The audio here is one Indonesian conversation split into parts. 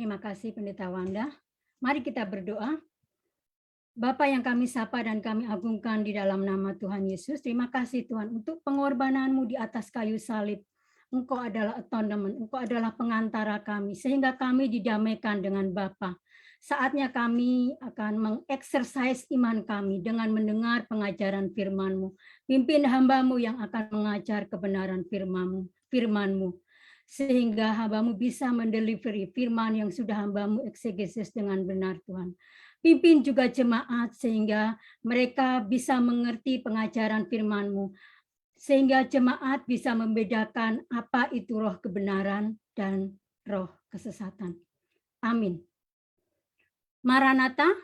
Terima kasih Pendeta Wanda. Mari kita berdoa. Bapa yang kami sapa dan kami agungkan di dalam nama Tuhan Yesus. Terima kasih Tuhan untuk pengorbanan-Mu di atas kayu salib. Engkau adalah atonement, Engkau adalah pengantara kami, sehingga kami didamaikan dengan Bapa. Saatnya kami akan mengeksersis iman kami dengan mendengar pengajaran firman-Mu. Pimpin hamba-Mu yang akan mengajar kebenaran firman-Mu. Sehingga hamba-Mu bisa mendelivery firman yang sudah hamba-Mu eksegesis dengan benar Tuhan. Pimpin juga jemaat sehingga mereka bisa mengerti pengajaran firman-Mu. Sehingga jemaat bisa membedakan apa itu roh kebenaran dan roh kesesatan. Amin. Maranatha,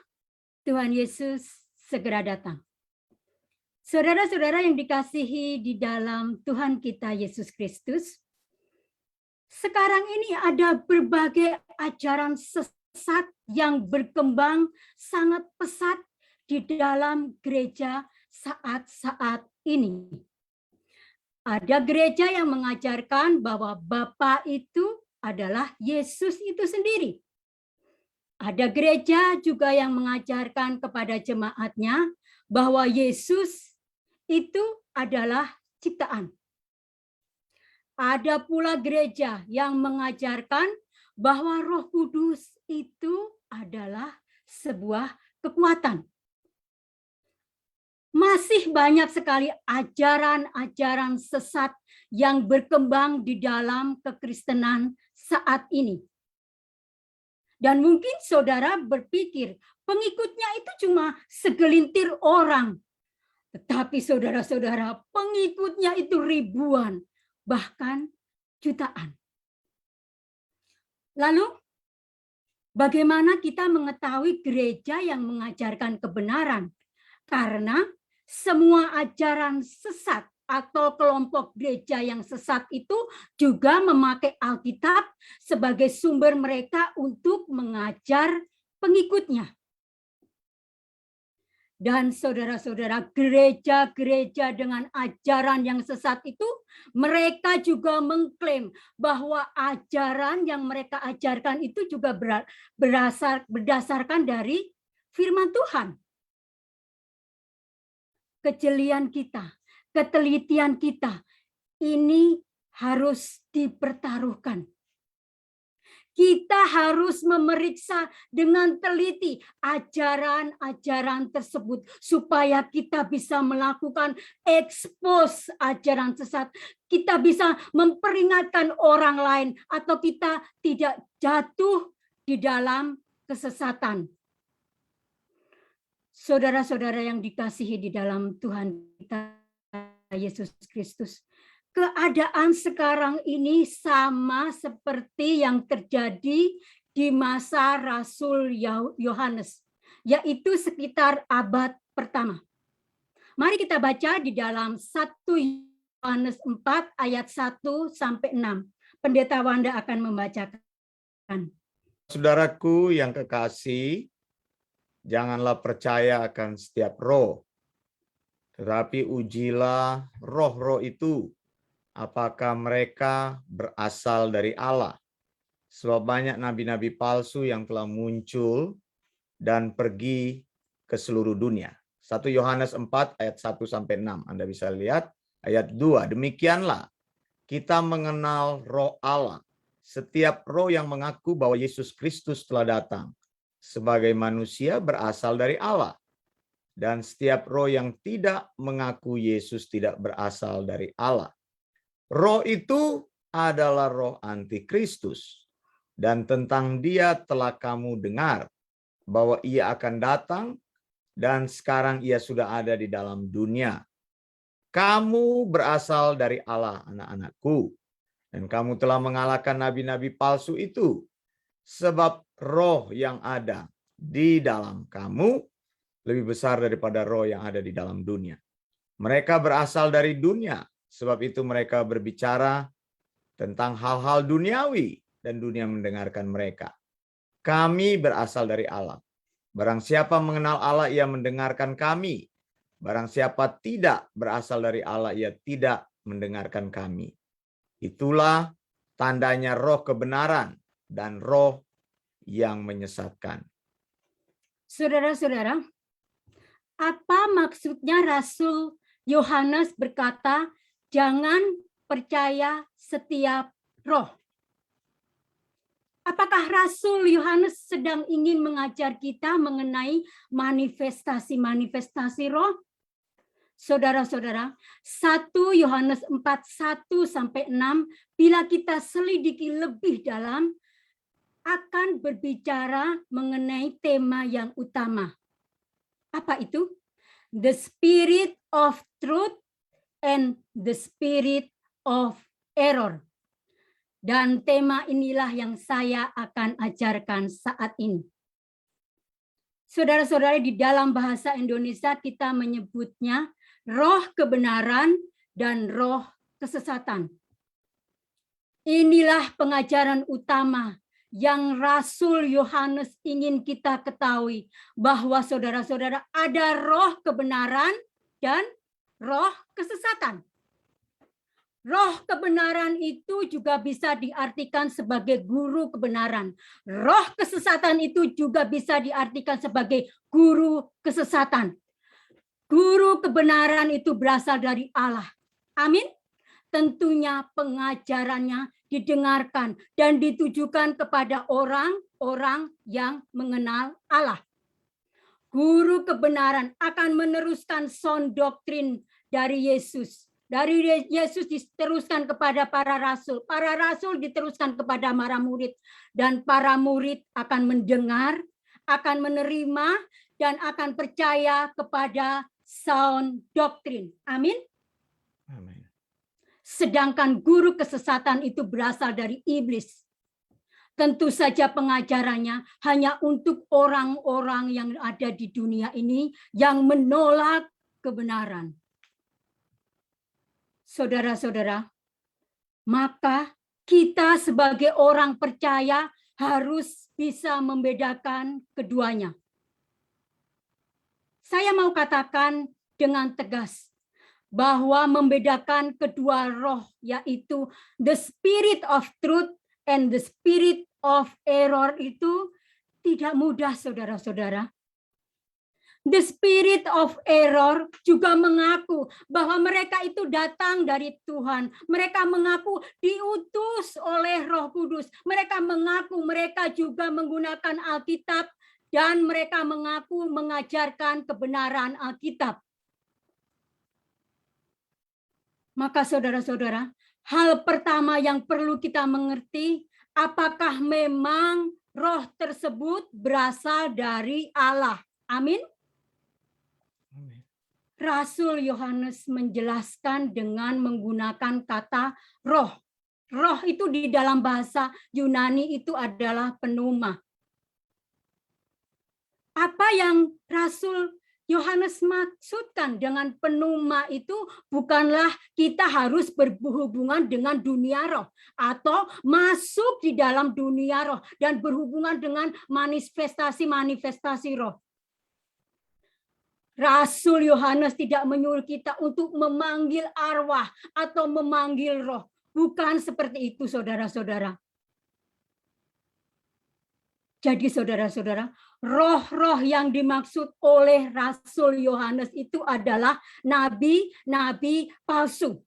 Tuhan Yesus segera datang. Saudara-saudara yang dikasihi di dalam Tuhan kita Yesus Kristus, sekarang ini ada berbagai ajaran sesat yang berkembang sangat pesat di dalam gereja saat-saat ini. Ada gereja yang mengajarkan bahwa Bapa itu adalah Yesus itu sendiri. Ada gereja juga yang mengajarkan kepada jemaatnya bahwa Yesus itu adalah ciptaan. Ada pula gereja yang mengajarkan bahwa Roh Kudus itu adalah sebuah kekuatan. Masih banyak sekali ajaran-ajaran sesat yang berkembang di dalam kekristenan saat ini. Dan mungkin saudara berpikir pengikutnya itu cuma segelintir orang. Tetapi saudara-saudara, pengikutnya itu ribuan, bahkan jutaan. Lalu, bagaimana kita mengetahui gereja yang mengajarkan kebenaran? Karena semua ajaran sesat atau kelompok gereja yang sesat itu juga memakai Alkitab sebagai sumber mereka untuk mengajar pengikutnya. Dan saudara-saudara, gereja-gereja dengan ajaran yang sesat itu, mereka juga mengklaim bahwa ajaran yang mereka ajarkan itu juga berdasarkan dari firman Tuhan. Kejelian kita, ketelitian kita, ini harus dipertaruhkan. Kita harus memeriksa dengan teliti ajaran-ajaran tersebut supaya kita bisa melakukan ekspos ajaran sesat. Kita bisa memperingatkan orang lain atau kita tidak jatuh di dalam kesesatan. Saudara-saudara yang dikasihi di dalam Tuhan kita Yesus Kristus, keadaan sekarang ini sama seperti yang terjadi di masa Rasul Yohanes, yaitu sekitar abad pertama. Mari kita baca di dalam 1 Yohanes 4 ayat 1 sampai 6. Pendeta Wanda akan membacakan. Saudaraku yang kekasih, janganlah percaya akan setiap roh, tetapi ujilah roh-roh itu, apakah mereka berasal dari Allah. Sebab banyak nabi-nabi palsu yang telah muncul dan pergi ke seluruh dunia. 1 Yohanes 4 ayat 1 sampai 6. Anda bisa lihat ayat 2. Demikianlah kita mengenal roh Allah. Setiap roh yang mengaku bahwa Yesus Kristus telah datang sebagai manusia berasal dari Allah. Dan setiap roh yang tidak mengaku Yesus tidak berasal dari Allah. Roh itu adalah roh antikristus. Dan tentang dia telah kamu dengar bahwa ia akan datang dan sekarang ia sudah ada di dalam dunia. Kamu berasal dari Allah, anak-anakku. Dan kamu telah mengalahkan nabi-nabi palsu itu. Sebab roh yang ada di dalam kamu lebih besar daripada roh yang ada di dalam dunia. Mereka berasal dari dunia, sebab itu mereka berbicara tentang hal-hal duniawi dan dunia mendengarkan mereka. Kami berasal dari Allah. Barang siapa mengenal Allah, ia mendengarkan kami. Barang siapa tidak berasal dari Allah, ia tidak mendengarkan kami. Itulah tandanya roh kebenaran dan roh yang menyesatkan. Saudara-saudara, apa maksudnya Rasul Yohanes berkata, jangan percaya setiap roh? Apakah Rasul Yohanes sedang ingin mengajar kita mengenai manifestasi-manifestasi roh? Saudara-saudara, 1 Yohanes 4:1-6, bila kita selidiki lebih dalam, akan berbicara mengenai tema yang utama. Apa itu? The spirit of truth and the spirit of error. Dan tema inilah yang saya akan ajarkan saat ini. Saudara-saudara, di dalam bahasa Indonesia kita menyebutnya roh kebenaran dan roh kesesatan. Inilah pengajaran utama yang Rasul Yohanes ingin kita ketahui, bahwa saudara-saudara ada roh kebenaran dan roh kesesatan. Roh kebenaran itu juga bisa diartikan sebagai guru kebenaran. Roh kesesatan itu juga bisa diartikan sebagai guru kesesatan. Guru kebenaran itu berasal dari Allah. Amin. Tentunya pengajarannya didengarkan dan ditujukan kepada orang-orang yang mengenal Allah. Guru kebenaran akan meneruskan sound doktrin dari Yesus. Dari Yesus diteruskan kepada para rasul diteruskan kepada para murid, dan para murid akan mendengar, akan menerima, dan akan percaya kepada sound doktrin. Amin. Amin. Sedangkan guru kesesatan itu berasal dari iblis. Tentu saja pengajarannya hanya untuk orang-orang yang ada di dunia ini yang menolak kebenaran. Saudara-saudara, maka kita sebagai orang percaya harus bisa membedakan keduanya. Saya mau katakan dengan tegas bahwa membedakan kedua roh, yaitu the spirit of truth and the spirit of error, itu tidak mudah, saudara-saudara. The spirit of error juga mengaku bahwa mereka itu datang dari Tuhan. Mereka mengaku diutus oleh Roh Kudus. Mereka mengaku mereka juga menggunakan Alkitab, dan mereka mengaku mengajarkan kebenaran Alkitab. Maka saudara-saudara, hal pertama yang perlu kita mengerti, apakah memang roh tersebut berasal dari Allah. Amin. Rasul Yohanes menjelaskan dengan menggunakan kata roh. Roh itu di dalam bahasa Yunani itu adalah pneuma. Apa yang Rasul Yohanes maksudkan dengan pneuma itu bukanlah kita harus berhubungan dengan dunia roh atau masuk di dalam dunia roh dan berhubungan dengan manifestasi-manifestasi roh. Rasul Yohanes tidak menyuruh kita untuk memanggil arwah atau memanggil roh. Bukan seperti itu, saudara-saudara. Jadi saudara-saudara, roh-roh yang dimaksud oleh Rasul Yohanes itu adalah nabi-nabi palsu.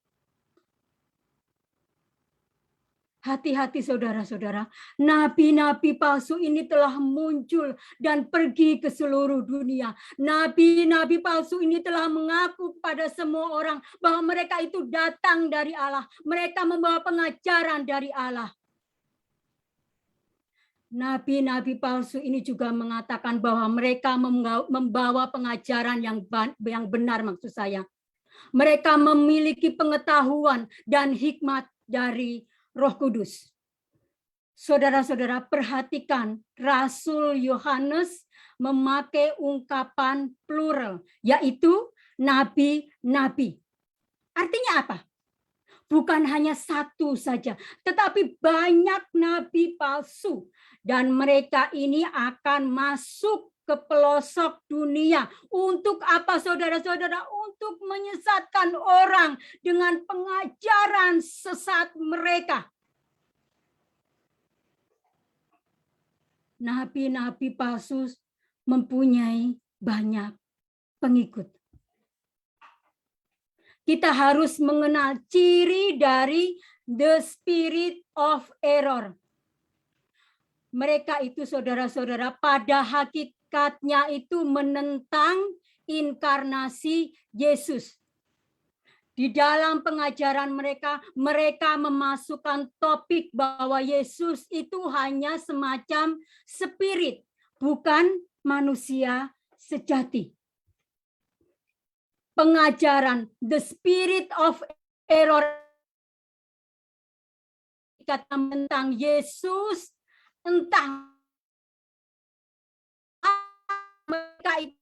Hati-hati saudara-saudara, nabi-nabi palsu ini telah muncul dan pergi ke seluruh dunia. Nabi-nabi palsu ini telah mengaku kepada semua orang bahwa mereka itu datang dari Allah. Mereka membawa pengajaran dari Allah. Nabi-nabi palsu ini juga mengatakan bahwa mereka membawa pengajaran yang benar, maksud saya. Mereka memiliki pengetahuan dan hikmat dari Roh Kudus. Saudara-saudara, perhatikan, Rasul Yohanes memakai ungkapan plural, yaitu nabi-nabi. Artinya apa? Bukan hanya satu saja, tetapi banyak nabi palsu. Dan mereka ini akan masuk ke pelosok dunia. Untuk apa, saudara-saudara? Untuk menyesatkan orang dengan pengajaran sesat mereka. nabi-nabi palsu mempunyai banyak pengikut. Kita harus mengenal ciri dari the spirit of error. Mereka itu saudara-saudara pada hakikatnya itu menentang inkarnasi Yesus. Di dalam pengajaran mereka, mereka memasukkan topik bahwa Yesus itu hanya semacam spirit, bukan manusia sejati. Pengajaran the spirit of error kata tentang Yesus, entah mereka itu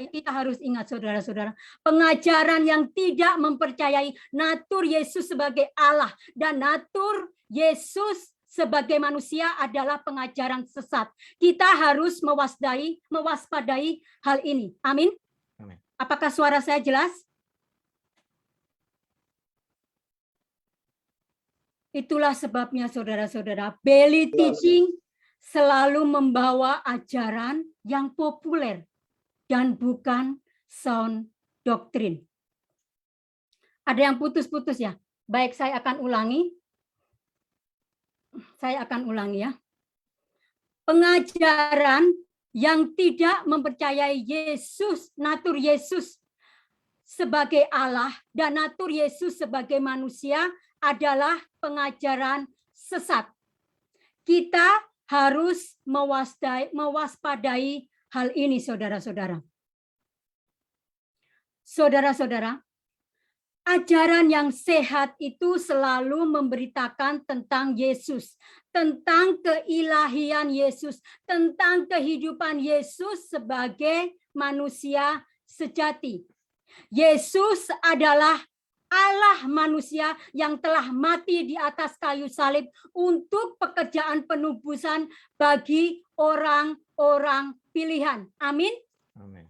kita harus ingat saudara-saudara, pengajaran yang tidak mempercayai natur Yesus sebagai Allah dan natur Yesus sebagai manusia adalah pengajaran sesat. Kita harus mewaspadai hal ini. Amin. Amin. Apakah suara saya jelas? Itulah sebabnya saudara-saudara, belly teaching selalu membawa ajaran yang populer dan bukan sound doctrine. Ada yang putus-putus ya? Baik, saya akan ulangi. Ya. Pengajaran yang tidak mempercayai Yesus, natur Yesus sebagai Allah dan natur Yesus sebagai manusia adalah pengajaran sesat. Kita harus mewaspadai hal ini, saudara-saudara. Saudara-saudara, ajaran yang sehat itu selalu memberitakan tentang Yesus, tentang keilahian Yesus, tentang kehidupan Yesus sebagai manusia sejati. Yesus adalah Allah manusia yang telah mati di atas kayu salib untuk pekerjaan penebusan bagi orang-orang pilihan. Amin. Amin.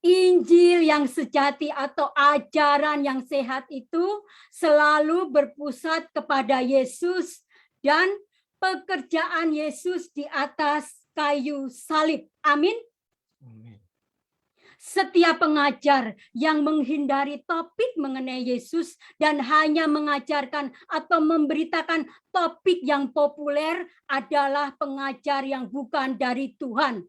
Injil yang sejati atau ajaran yang sehat itu selalu berpusat kepada Yesus dan pekerjaan Yesus di atas kayu salib. Amin. Amin. Setiap pengajar yang menghindari topik mengenai Yesus dan hanya mengajarkan atau memberitakan topik yang populer adalah pengajar yang bukan dari Tuhan.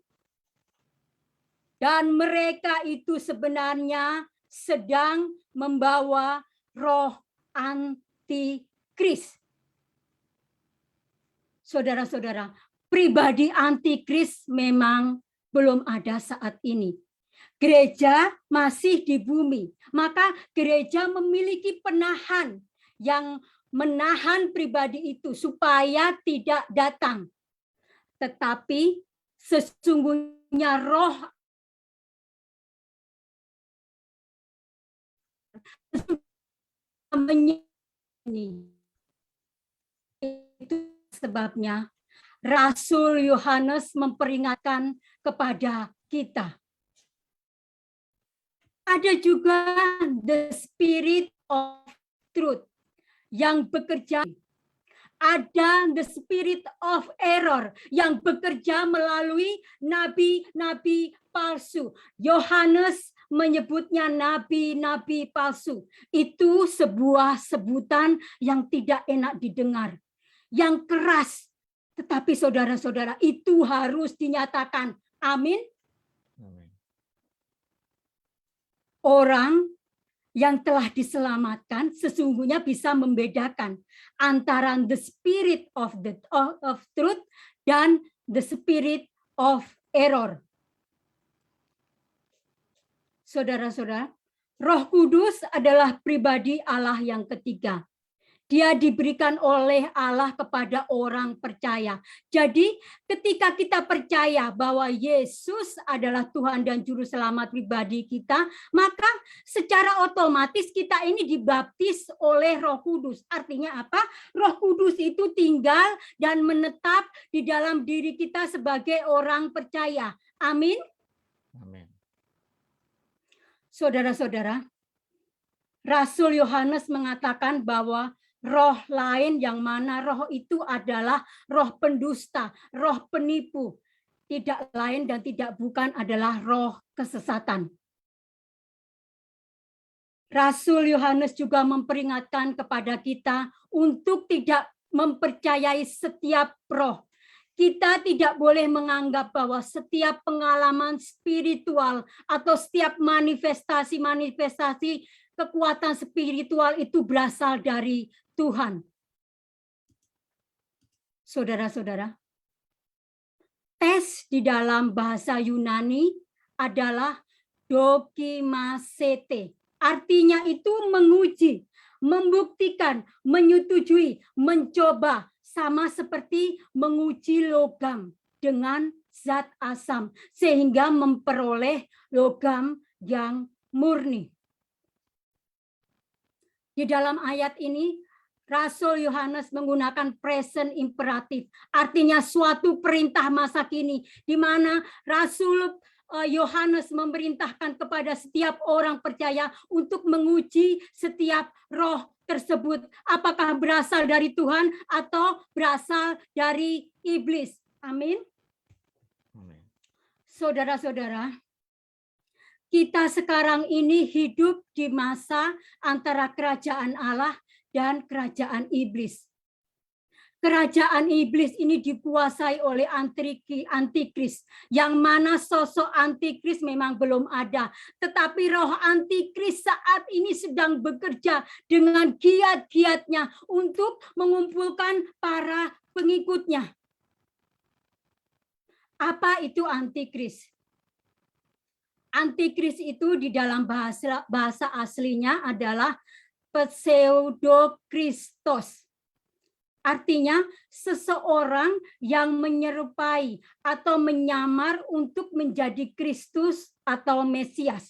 Dan mereka itu sebenarnya sedang membawa roh antikris. Saudara-saudara, pribadi antikris memang belum ada saat ini. Gereja masih di bumi, maka gereja memiliki penahan yang menahan pribadi itu supaya tidak datang. Tetapi sesungguhnya roh itu sebabnya Rasul Yohanes memperingatkan kepada kita. Ada juga the spirit of truth yang bekerja. Ada the spirit of error yang bekerja melalui nabi-nabi palsu. Yohanes menyebutnya nabi-nabi palsu. Itu sebuah sebutan yang tidak enak didengar, yang keras. Tetapi saudara-saudara, itu harus dinyatakan. Amin. Orang yang telah diselamatkan sesungguhnya bisa membedakan antara the spirit of truth dan the spirit of error. Saudara-saudara, Roh Kudus adalah pribadi Allah yang ketiga. Dia diberikan oleh Allah kepada orang percaya. Jadi ketika kita percaya bahwa Yesus adalah Tuhan dan Juru Selamat pribadi kita, maka secara otomatis kita ini dibaptis oleh Roh Kudus. Artinya apa? Roh Kudus itu tinggal dan menetap di dalam diri kita sebagai orang percaya. Amin. Amin. Saudara-saudara, Rasul Yohanes mengatakan bahwa roh lain yang mana roh itu adalah roh pendusta, roh penipu. Tidak lain dan tidak bukan adalah roh kesesatan. Rasul Yohanes juga memperingatkan kepada kita untuk tidak mempercayai setiap roh. Kita tidak boleh menganggap bahwa setiap pengalaman spiritual atau setiap manifestasi kekuatan spiritual itu berasal dari Tuhan. Saudara-saudara, tes di dalam bahasa Yunani adalah dokimasete. Artinya itu menguji, membuktikan, menyetujui, mencoba, sama seperti menguji logam dengan zat asam sehingga memperoleh logam yang murni. Di dalam ayat ini Rasul Yohanes menggunakan present imperatif, artinya suatu perintah masa kini di mana Rasul Yohanes memerintahkan kepada setiap orang percaya untuk menguji setiap roh tersebut, apakah berasal dari Tuhan atau berasal dari iblis. Amin. Saudara-saudara, kita sekarang ini hidup di masa antara kerajaan Allah dan kerajaan iblis. Kerajaan iblis ini dikuasai oleh antikris, yang mana sosok antikris memang belum ada. Tetapi roh antikris saat ini sedang bekerja dengan giat-giatnya untuk mengumpulkan para pengikutnya. Apa itu antikris? Antikris itu di dalam bahasa aslinya adalah pseudokristos. Artinya seseorang yang menyerupai atau menyamar untuk menjadi Kristus atau Mesias.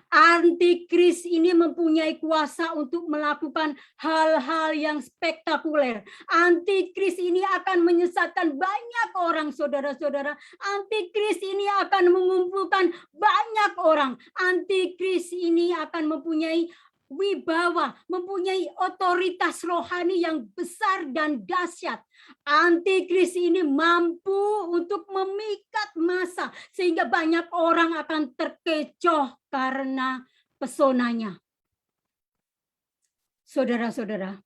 Antikris ini mempunyai kuasa untuk melakukan hal-hal yang spektakuler. Antikris ini akan menyesatkan banyak orang, saudara-saudara. Antikris ini akan mengumpulkan banyak orang. Antikris ini akan mempunyai wibawa, mempunyai otoritas rohani yang besar dan dahsyat. Antikris ini mampu untuk memikat massa sehingga banyak orang akan terkecoh karena pesonanya. Saudara-saudara,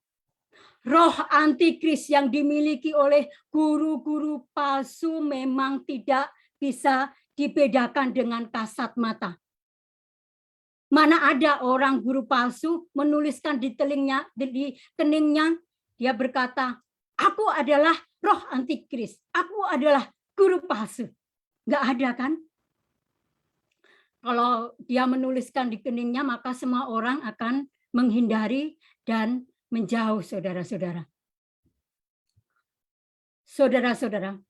roh antikris yang dimiliki oleh guru-guru palsu memang tidak bisa dibedakan dengan kasat mata. Mana ada orang guru palsu menuliskan di keningnya, dia berkata, aku adalah roh antikris, aku adalah guru palsu. Nggak ada kan? Kalau dia menuliskan di keningnya, maka semua orang akan menghindari dan menjauh, saudara-saudara. Saudara-saudara,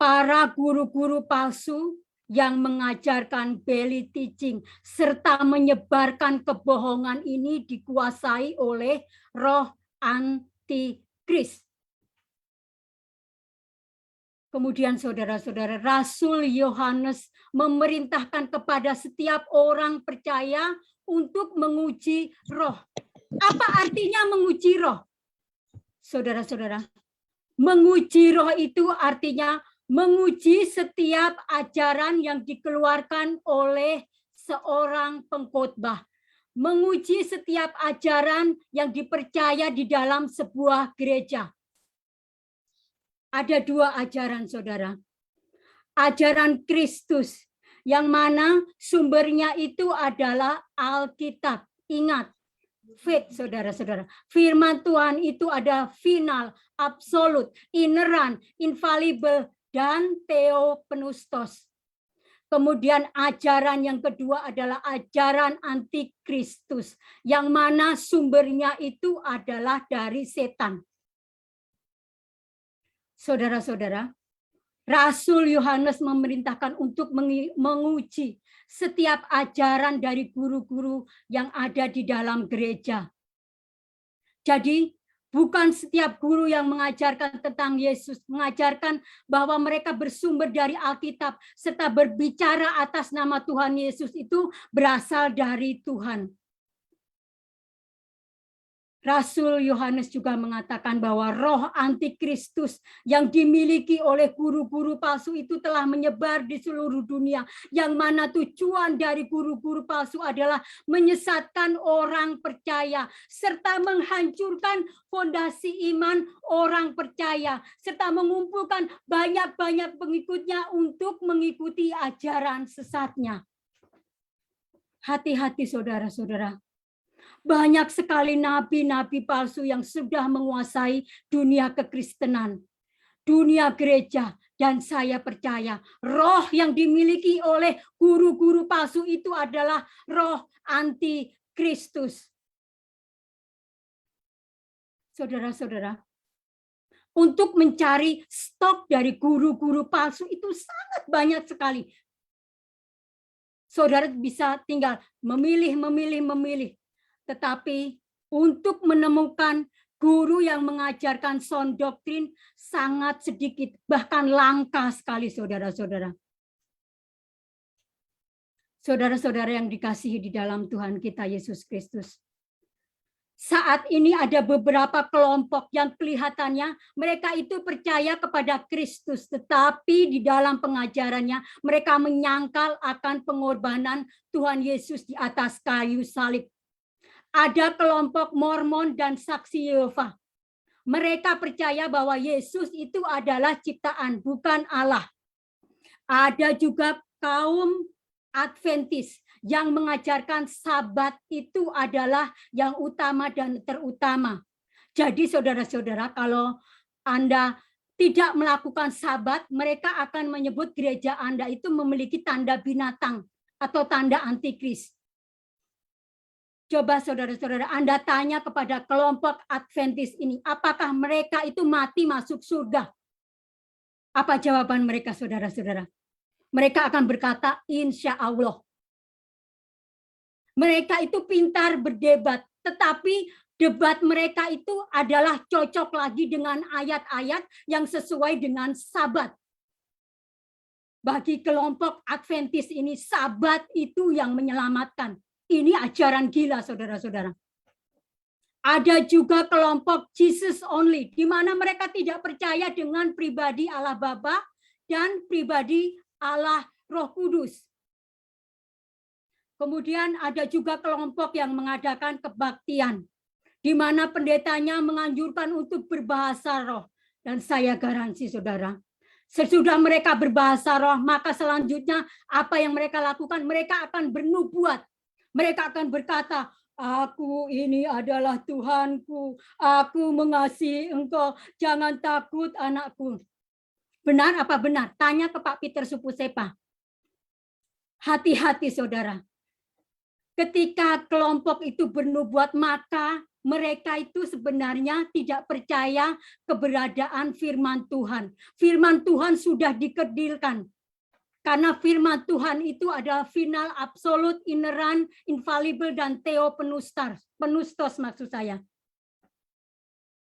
para guru-guru palsu yang mengajarkan belly teaching serta menyebarkan kebohongan ini dikuasai oleh roh antikris. Kemudian saudara-saudara, Rasul Yohanes memerintahkan kepada setiap orang percaya untuk menguji roh. Apa artinya menguji roh? Saudara-saudara, menguji roh itu artinya menguji setiap ajaran yang dikeluarkan oleh seorang pengkhotbah. Menguji setiap ajaran yang dipercaya di dalam sebuah gereja. Ada dua ajaran, saudara. Ajaran Kristus, yang mana sumbernya itu adalah Alkitab. Ingat, faith, saudara-saudara. Firman Tuhan itu ada final, absolut, ineran, infallible, dan theopneustos. Kemudian ajaran yang kedua adalah ajaran antikristus, yang mana sumbernya itu adalah dari setan. Saudara-saudara, Rasul Yohanes memerintahkan untuk menguji setiap ajaran dari guru-guru yang ada di dalam gereja. Jadi, bukan setiap guru yang mengajarkan tentang Yesus, mengajarkan bahwa mereka bersumber dari Alkitab, serta berbicara atas nama Tuhan Yesus itu berasal dari Tuhan. Rasul Yohanes juga mengatakan bahwa roh antikristus yang dimiliki oleh guru-guru palsu itu telah menyebar di seluruh dunia, yang mana tujuan dari guru-guru palsu adalah menyesatkan orang percaya serta menghancurkan fondasi iman orang percaya serta mengumpulkan banyak-banyak pengikutnya untuk mengikuti ajaran sesatnya. Hati-hati saudara-saudara. Banyak sekali nabi-nabi palsu yang sudah menguasai dunia kekristenan, dunia gereja, dan saya percaya roh yang dimiliki oleh guru-guru palsu itu adalah roh anti-Kristus. Saudara-saudara, untuk mencari stok dari guru-guru palsu itu sangat banyak sekali. Saudara bisa tinggal memilih. Tetapi untuk menemukan guru yang mengajarkan sound doktrin sangat sedikit, bahkan langka sekali saudara-saudara. Saudara-saudara yang dikasihi di dalam Tuhan kita Yesus Kristus. Saat ini ada beberapa kelompok yang kelihatannya mereka itu percaya kepada Kristus, tetapi di dalam pengajarannya mereka menyangkal akan pengorbanan Tuhan Yesus di atas kayu salib. Ada kelompok Mormon dan Saksi Yehova. Mereka percaya bahwa Yesus itu adalah ciptaan, bukan Allah. Ada juga kaum Adventis yang mengajarkan Sabat itu adalah yang utama dan terutama. Jadi saudara-saudara, kalau Anda tidak melakukan Sabat, mereka akan menyebut gereja Anda itu memiliki tanda binatang atau tanda antikris. Coba saudara-saudara Anda tanya kepada kelompok Adventis ini, apakah mereka itu mati masuk surga? Apa jawaban mereka saudara-saudara? Mereka akan berkata, insya Allah. Mereka itu pintar berdebat, tetapi debat mereka itu adalah cocok lagi dengan ayat-ayat yang sesuai dengan Sabat. Bagi kelompok Adventis ini, Sabat itu yang menyelamatkan. Ini ajaran gila, saudara-saudara. Ada juga kelompok Jesus only, di mana mereka tidak percaya dengan pribadi Allah Bapa dan pribadi Allah Roh Kudus. Kemudian ada juga kelompok yang mengadakan kebaktian, di mana pendetanya menganjurkan untuk berbahasa roh. Dan saya garansi, saudara, sesudah mereka berbahasa roh, maka selanjutnya apa yang mereka lakukan? Mereka akan bernubuat. Mereka akan berkata, aku ini adalah Tuhanku, aku mengasihi engkau, jangan takut anakku. Benar apa benar? Tanya ke Pak Peter Supusepa. Hati-hati saudara. Ketika kelompok itu bernubuat, maka mereka itu sebenarnya tidak percaya keberadaan firman Tuhan. Firman Tuhan sudah dikedilkan. Karena firman Tuhan itu adalah final, absolut, ineran, infallible, dan penustos maksud saya.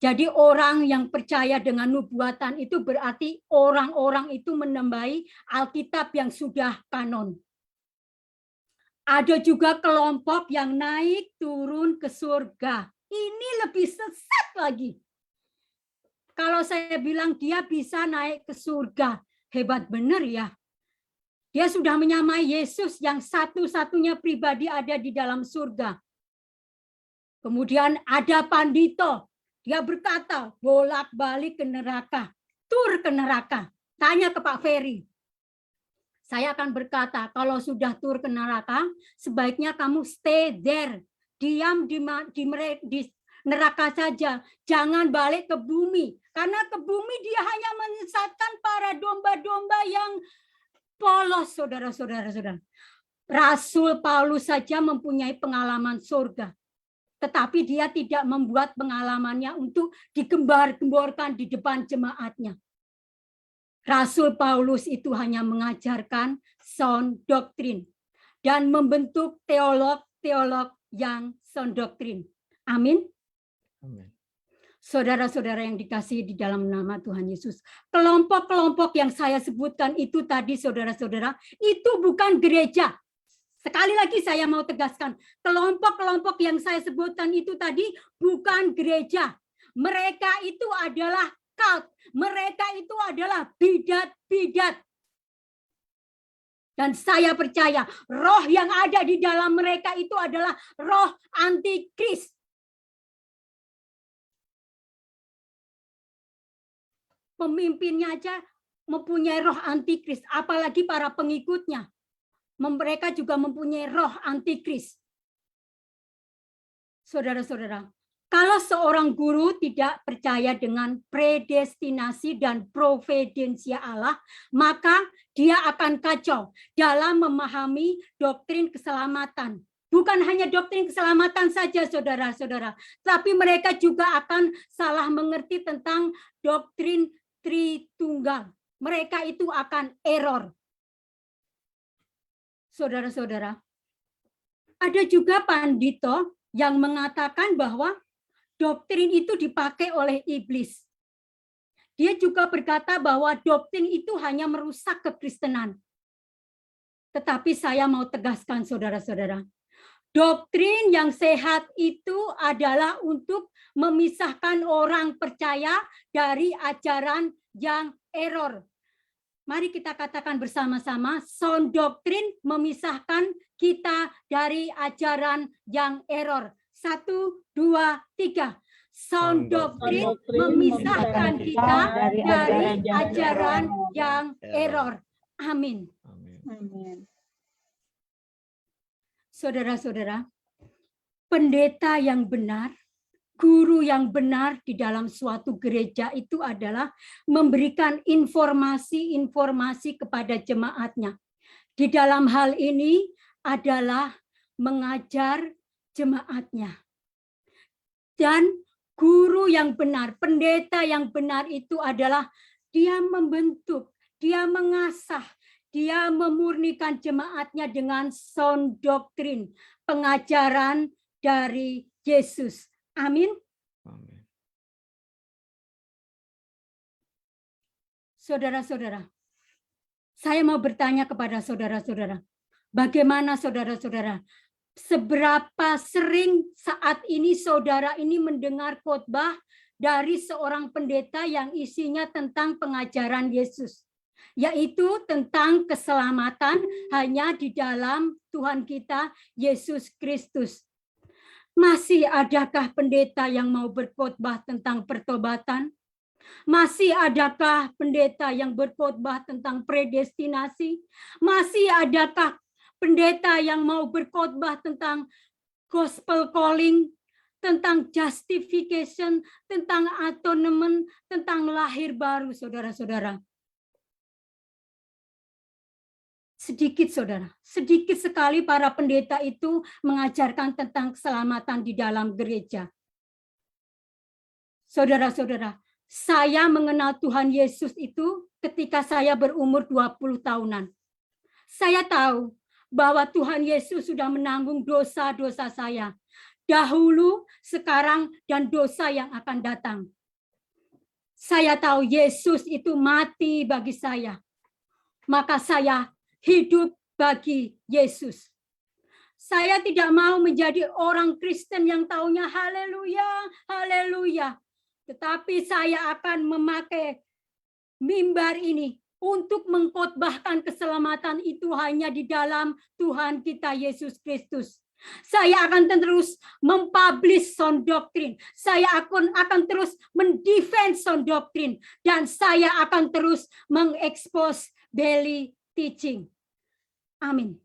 Jadi orang yang percaya dengan nubuatan itu berarti orang-orang itu menembahi Alkitab yang sudah kanon. Ada juga kelompok yang naik turun ke surga. Ini lebih sesat lagi. Kalau saya bilang dia bisa naik ke surga, hebat benar ya. Dia sudah menyamai Yesus yang satu-satunya pribadi ada di dalam surga. Kemudian ada Pandito. Dia berkata, bolak-balik ke neraka. Tur ke neraka. Tanya ke Pak Ferry. Saya akan berkata, kalau sudah tur ke neraka, sebaiknya kamu stay there. Diam di neraka saja. Jangan balik ke bumi. Karena ke bumi dia hanya menyesatkan para domba-domba yang polos, saudara-saudara. Rasul Paulus saja mempunyai pengalaman surga. Tetapi dia tidak membuat pengalamannya untuk digembar-gemborkan di depan jemaatnya. Rasul Paulus itu hanya mengajarkan sound doktrin dan membentuk teolog-teolog yang sound doktrin. Amin. Amin. Saudara-saudara yang dikasihi di dalam nama Tuhan Yesus. Kelompok-kelompok yang saya sebutkan itu tadi, saudara-saudara, itu bukan gereja. Sekali lagi saya mau tegaskan, kelompok-kelompok yang saya sebutkan itu tadi bukan gereja. Mereka itu adalah cult. Mereka itu adalah bidat-bidat. Dan saya percaya roh yang ada di dalam mereka itu adalah roh antikris. Pemimpinnya aja mempunyai roh antikris, apalagi para pengikutnya. Mereka juga mempunyai roh antikris. Saudara-saudara, kalau seorang guru tidak percaya dengan predestinasi dan providensia Allah, maka dia akan kacau dalam memahami doktrin keselamatan. Bukan hanya doktrin keselamatan saja, saudara-saudara, tapi mereka juga akan salah mengerti tentang doktrin Tritunggal. Mereka itu akan error. Saudara-saudara, ada juga pandito yang mengatakan bahwa doktrin itu dipakai oleh iblis. Dia juga berkata bahwa doktrin itu hanya merusak kekristenan. Tetapi saya mau tegaskan, saudara-saudara, doktrin yang sehat itu adalah untuk memisahkan orang percaya dari ajaran yang error. Mari kita katakan bersama-sama, sound doktrin memisahkan kita dari ajaran yang error. 1, 2, 3. Sound doktrin memisahkan kita dari ajaran yang error. Amin. Amin. Saudara-saudara, pendeta yang benar, guru yang benar di dalam suatu gereja itu adalah memberikan informasi-informasi kepada jemaatnya. Di dalam hal ini adalah mengajar jemaatnya. Dan guru yang benar, pendeta yang benar itu adalah dia membentuk, dia mengasah, dia memurnikan jemaatnya dengan sound doktrin, pengajaran dari Yesus. Amin. Amin. Saudara-saudara, saya mau bertanya kepada saudara-saudara, bagaimana saudara-saudara, seberapa sering saat ini saudara ini mendengar khotbah dari seorang pendeta yang isinya tentang pengajaran Yesus, yaitu tentang keselamatan hanya di dalam Tuhan kita Yesus Kristus. Masih adakah pendeta yang mau berkhotbah tentang pertobatan? Masih adakah pendeta yang berkhotbah tentang predestinasi? Masih adakah pendeta yang mau berkhotbah tentang gospel calling, tentang justification, tentang atonement, tentang lahir baru, saudara-saudara? Sedikit, saudara. Sedikit sekali para pendeta itu mengajarkan tentang keselamatan di dalam gereja. Saudara-saudara, saya mengenal Tuhan Yesus itu ketika saya berumur 20 tahunan. Saya tahu bahwa Tuhan Yesus sudah menanggung dosa-dosa saya. Dahulu, sekarang, dan dosa yang akan datang. Saya tahu Yesus itu mati bagi saya. Maka saya hidup bagi Yesus. Saya tidak mau menjadi orang Kristen yang taunya haleluya, haleluya. Tetapi saya akan memakai mimbar ini untuk mengkhotbahkan keselamatan itu hanya di dalam Tuhan kita Yesus Kristus. Saya akan terus mempublish sound doktrin. Saya akan terus mendefend sound doktrin. Dan saya akan terus mengekspos belly teaching. Amin.